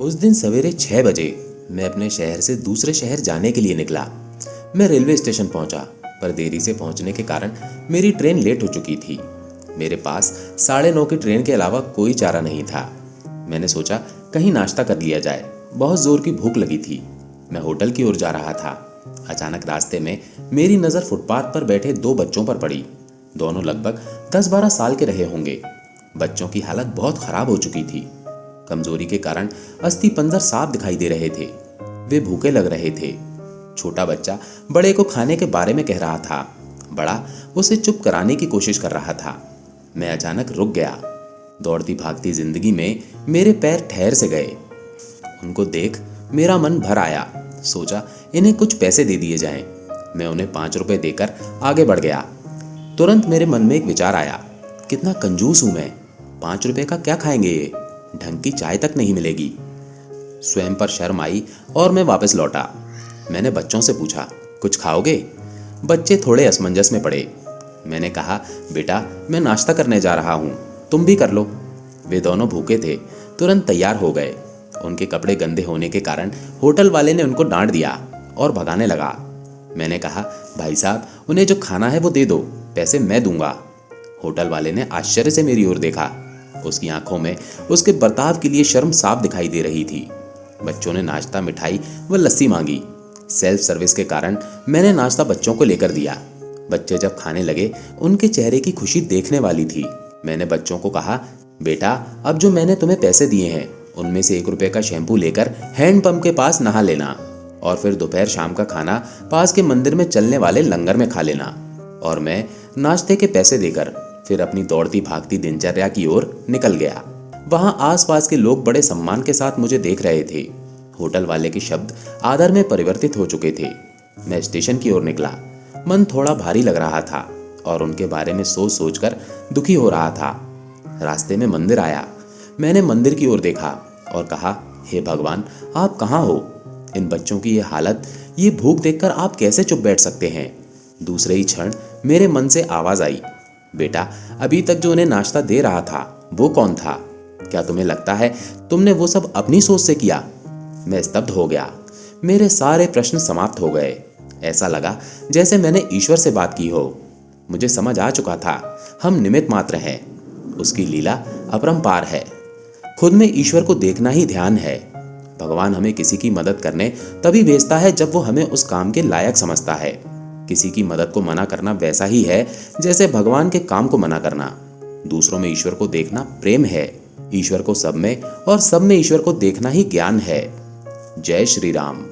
उस दिन सवेरे 6 बजे मैं अपने शहर से दूसरे शहर जाने के लिए निकला। मैं रेलवे स्टेशन पहुंचा, पर देरी से पहुंचने के कारण मेरी ट्रेन लेट हो चुकी थी। मेरे पास 9:30 की ट्रेन के अलावा कोई चारा नहीं था। मैंने सोचा कहीं नाश्ता कर लिया जाए। बहुत जोर की भूख लगी थी। मैं होटल की ओर जा रहा था। अचानक रास्ते में मेरी नज़र फुटपाथ पर बैठे 2 बच्चों पर पड़ी। दोनों लगभग 10-12 साल के रहे होंगे। बच्चों की हालत बहुत खराब हो चुकी थी। कमजोरी के कारण अस्थि पंजर साफ दिखाई दे रहे थे। वे भूखे लग रहे थे। छोटा बच्चा बड़े को खाने के बारे में कह रहा था। बड़ा उसे चुप कराने की कोशिश कर रहा था। मैं अचानक रुक गया। दौड़ती भागती जिंदगी में मेरे पैर ठहर से गए। उनको देख मेरा मन भर आया। सोचा इन्हें कुछ पैसे दे दिए जाएं। मैं उन्हें 5 रुपए देकर आगे बढ़ गया। तुरंत मेरे मन में एक विचार आया, कितना कंजूस हूं मैं। 5 रुपए का क्या खाएंगे ये? ढंग की चाय तक नहीं मिलेगी। स्वयं पर शर्म आई और मैं वापस लौटा। मैंने बच्चों से पूछा, कुछ खाओगे? बच्चे थोड़े असमंजस में पड़े। मैंने कहा, बेटा मैं नाश्ता करने जा रहा हूँ, तुम भी कर लो। वे दोनों भूखे थे, तुरंत तैयार हो गए। उनके कपड़े गंदे होने के कारण होटल वाले ने उनको डांट दिया और भगाने लगा। मैंने कहा, भाई साहब उन्हें जो खाना है वो दे दो, पैसे मैं दूंगा। होटल वाले ने आश्चर्य से मेरी ओर देखा। उसकी आंखों में उसके बर्ताव के लिए शर्म साफ दिखाई दे रही थी। बच्चों ने नाश्ता, मिठाई व लस्सी मांगी। सेल्फ सर्विस के कारण मैंने नाश्ता बच्चों को लेकर दिया। बच्चे जब खाने लगे, उनके चेहरे की खुशी देखने वाली थी। मैंने बच्चों को कहा, बेटा अब जो मैंने तुम्हें पैसे दिए हैं उनमें से 1 रुपए का शैम्पू लेकर हैंडपंप के पास नहा लेना और फिर दोपहर शाम का खाना पास के मंदिर में चलने वाले लंगर में खा लेना। और मैं नाश्ते के पैसे देकर फिर अपनी दौड़ती भागती दिनचर्या की ओर निकल गया। वहां आसपास के लोग बड़े सम्मान के साथ मुझे देख रहे थे। होटल वाले के शब्द आदर में परिवर्तित हो चुके थे। मैं स्टेशन की ओर निकला। मन थोड़ा भारी लग रहा था और उनके बारे में सोच सोचकर दुखी हो रहा था। रास्ते में मंदिर आया। मैंने मंदिर की ओर देखा और कहा, हे भगवान आप कहाँ हो? इन बच्चों की ये हालत, ये भूख देखकर आप कैसे चुप बैठ सकते हैं? दूसरे ही क्षण मेरे मन से आवाज आई, बेटा अभी तक जो उन्हें नाश्ता दे रहा था वो कौन था? क्या तुम्हें लगता है तुमने वो सब अपनी सोच से किया? मैं स्तब्ध हो गया। मेरे सारे प्रश्न समाप्त हो गए। ऐसा लगा जैसे मैंने ईश्वर से बात की हो। मुझे समझ आ चुका था, हम निमित्त मात्र हैं, उसकी लीला अपरंपार है। खुद में ईश्वर को देखना ही ध्यान है। भगवान हमें किसी की मदद करने तभी भेजता है जब वो हमें उस काम के लायक समझता है। किसी की मदद को मना करना वैसा ही है जैसे भगवान के काम को मना करना। दूसरों में ईश्वर को देखना प्रेम है। ईश्वर को सब में और सब में ईश्वर को देखना ही ज्ञान है। जय श्री राम।